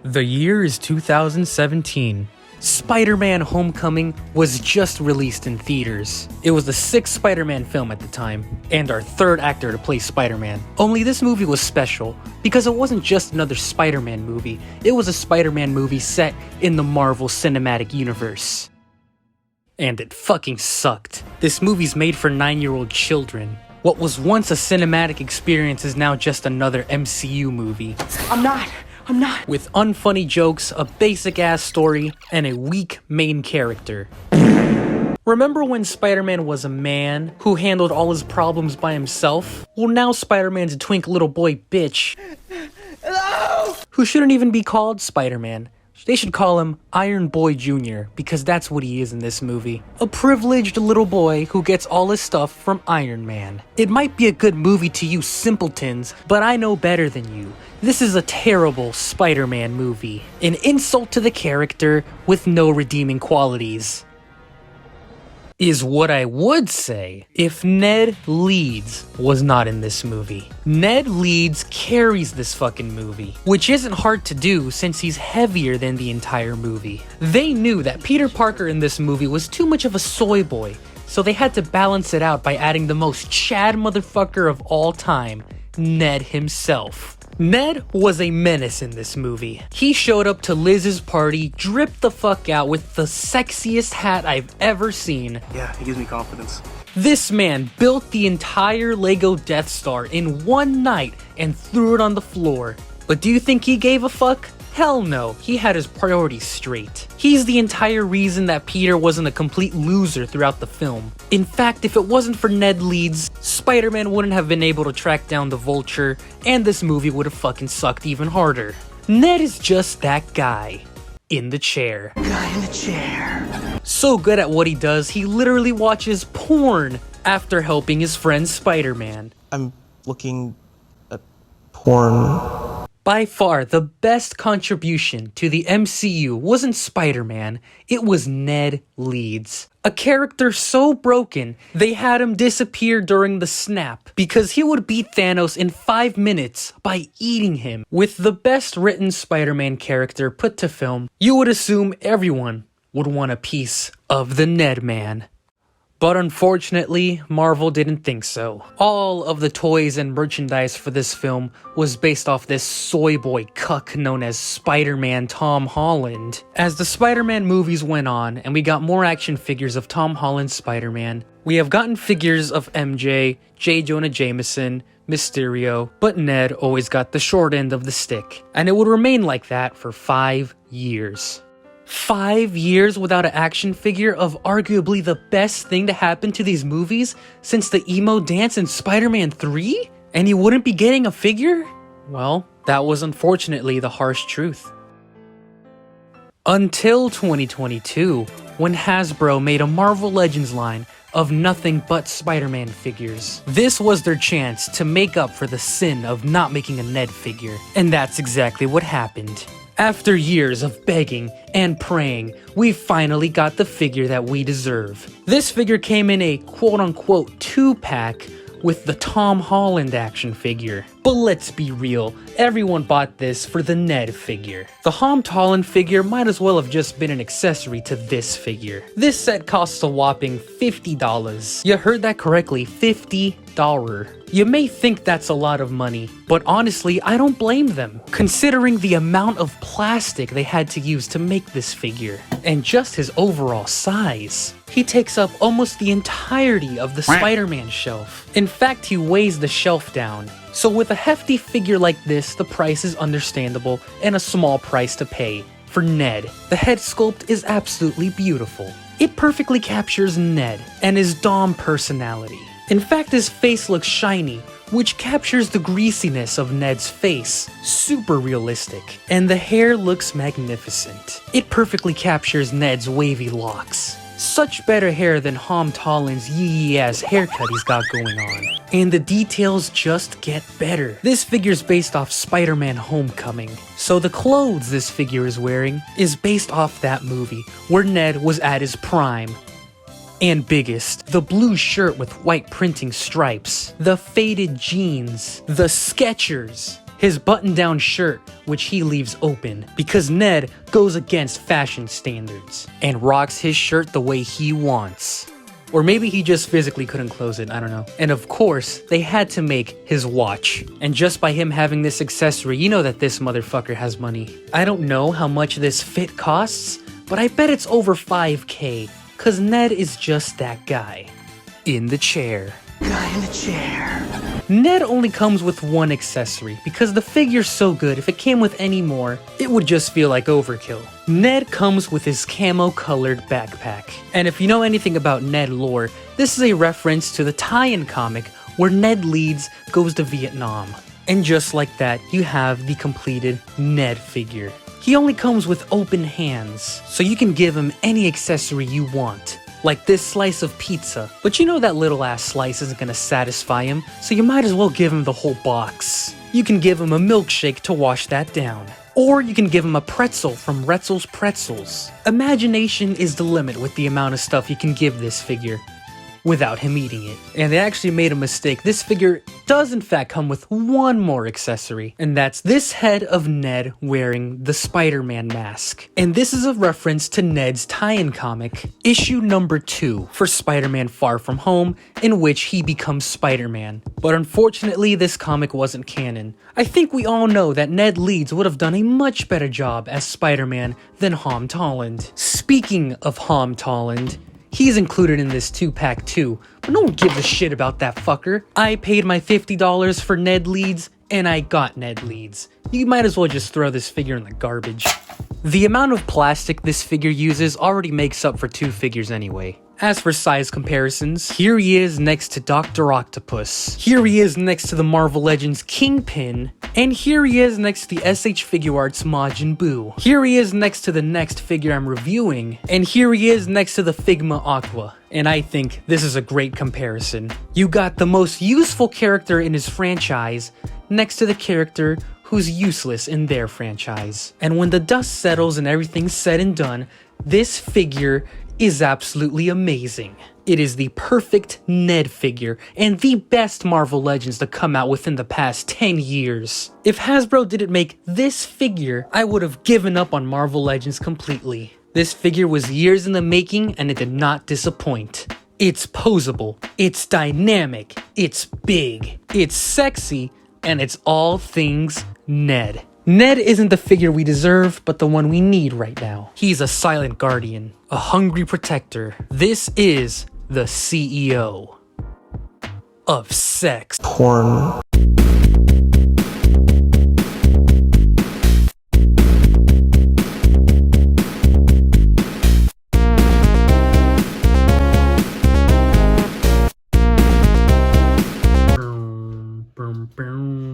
The year is 2017. Spider-Man: Homecoming was just released in theaters. It was the 6th Spider-Man film at the time, and our 3rd actor to play Spider-Man. Only this movie was special, because it wasn't just another Spider-Man movie, it was a Spider-Man movie set in the Marvel Cinematic Universe. And it fucking sucked. This movie's made for 9-year-old children. What was once a cinematic experience is now just another MCU movie. I'm not. With unfunny jokes, a basic-ass story, and a weak main character. Remember when Spider-Man was a man who handled all his problems by himself? Well, now Spider-Man's a twink little boy bitch. Hello? Who shouldn't even be called Spider-Man. They should call him Iron Boy Jr., because that's what he is in this movie. A privileged little boy who gets all his stuff from Iron Man. It might be a good movie to you simpletons, but I know better than you. This is a terrible Spider-Man movie. An insult to the character with no redeeming qualities. Is what I would say if Ned Leeds was not in this movie. Ned Leeds carries this fucking movie, which isn't hard to do since he's heavier than the entire movie. They knew that Peter Parker in this movie was too much of a soy boy, so they had to balance it out by adding the most Chad motherfucker of all time, Ned himself. Ned was a menace in this movie. He showed up to Liz's party, dripped the fuck out with the sexiest hat I've ever seen. Yeah, he gives me confidence. This man built the entire Lego Death Star in one night and threw it on the floor. But do you think he gave a fuck? Hell no, he had his priorities straight. He's the entire reason that Peter wasn't a complete loser throughout the film. In fact, if it wasn't for Ned Leeds, Spider-Man wouldn't have been able to track down the Vulture, and this movie would have fucking sucked even harder. Ned is just that guy. In the chair. Guy in the chair. So good at what he does, he literally watches porn after helping his friend Spider-Man. I'm looking at porn. By far, the best contribution to the MCU wasn't Spider-Man, it was Ned Leeds. A character so broken, they had him disappear during the snap, because he would beat Thanos in 5 minutes by eating him. With the best written Spider-Man character put to film, you would assume everyone would want a piece of the Ned Man. But unfortunately, Marvel didn't think so. All of the toys and merchandise for this film was based off this soy boy cuck known as Spider-Man Tom Holland. As the Spider-Man movies went on, and we got more action figures of Tom Holland's Spider-Man, we have gotten figures of MJ, J. Jonah Jameson, Mysterio, but Ned always got the short end of the stick. And it would remain like that for 5 years. 5 years without an action figure of arguably the best thing to happen to these movies since the emo dance in Spider-Man 3? And you wouldn't be getting a figure? Well, that was unfortunately the harsh truth. Until 2022, when Hasbro made a Marvel Legends line of nothing but Spider-Man figures. This was their chance to make up for the sin of not making a Ned figure. And that's exactly what happened. After years of begging and praying, we finally got the figure that we deserve. This figure came in a quote-unquote 2-pack with the Tom Holland action figure. But let's be real, everyone bought this for the Ned figure. The Tom Holland figure might as well have just been an accessory to this figure. This set costs a whopping $50. You heard that correctly, $50. You may think that's a lot of money, but honestly, I don't blame them, considering the amount of plastic they had to use to make this figure, and just his overall size. He takes up almost the entirety of the Spider-Man shelf. In fact, he weighs the shelf down. So with a hefty figure like this, the price is understandable and a small price to pay. For Ned, the head sculpt is absolutely beautiful. It perfectly captures Ned and his Dom personality. In fact, his face looks shiny, which captures the greasiness of Ned's face. Super realistic. And the hair looks magnificent. It perfectly captures Ned's wavy locks. Such better hair than Tom Holland's yee-ass haircut he's got going on. And the details just get better. This figure's based off Spider-Man: Homecoming, so the clothes this figure is wearing is based off that movie, where Ned was at his prime. And biggest, the blue shirt with white printing stripes, the faded jeans, the Skechers. his button-down shirt, which he leaves open, because Ned goes against fashion standards, and rocks his shirt the way he wants. Or maybe he just physically couldn't close it, I don't know. And of course, they had to make his watch. And just by him having this accessory, you know that this motherfucker has money. I don't know how much this fit costs, but I bet it's over 5K, cause Ned is just that guy. In the chair. Guy in the chair. Ned only comes with one accessory, because the figure's so good, if it came with any more, it would just feel like overkill. Ned comes with his camo-colored backpack. And if you know anything about Ned lore, this is a reference to the tie-in comic where Ned Leeds goes to Vietnam. And just like that, you have the completed Ned figure. He only comes with open hands, so you can give him any accessory you want. Like this slice of pizza, but you know that little ass slice isn't gonna satisfy him, so you might as well give him the whole box. You can give him a milkshake to wash that down. Or you can give him a pretzel from Retzel's Pretzels. Imagination is the limit with the amount of stuff you can give this figure without him eating it. And they actually made a mistake. This figure does in fact come with one more accessory, and that's this head of Ned wearing the Spider-Man mask. And this is a reference to Ned's tie-in comic, issue number 2 for Spider-Man Far From Home, in which he becomes Spider-Man. But unfortunately, this comic wasn't canon. I think we all know that Ned Leeds would have done a much better job as Spider-Man than Tom Holland. Speaking of Tom Holland, he's included in this 2-pack too, but no one gives a shit about that fucker. I paid my $50 for Ned Leeds, and I got Ned Leeds. You might as well just throw this figure in the garbage. The amount of plastic this figure uses already makes up for 2 figures anyway. As for size comparisons, here he is next to Dr. Octopus, here he is next to the Marvel Legends Kingpin, and here he is next to the SH Figuarts Majin Buu. Here he is next to the next figure I'm reviewing, and here he is next to the Figma Aqua. And I think this is a great comparison. You got the most useful character in his franchise next to the character who's useless in their franchise. And when the dust settles and everything's said and done, this figure is absolutely amazing. It is the perfect Ned figure and the best Marvel Legends to come out within the past 10 years. If Hasbro didn't make this figure, I would have given up on Marvel Legends completely. This figure was years in the making and it did not disappoint. It's poseable, it's dynamic, it's big, it's sexy, and it's all things Ned. Ned isn't the figure we deserve, but the one we need right now. He's a silent guardian, a hungry protector. This is the CEO of sex. Porn. Boom, boom, boom.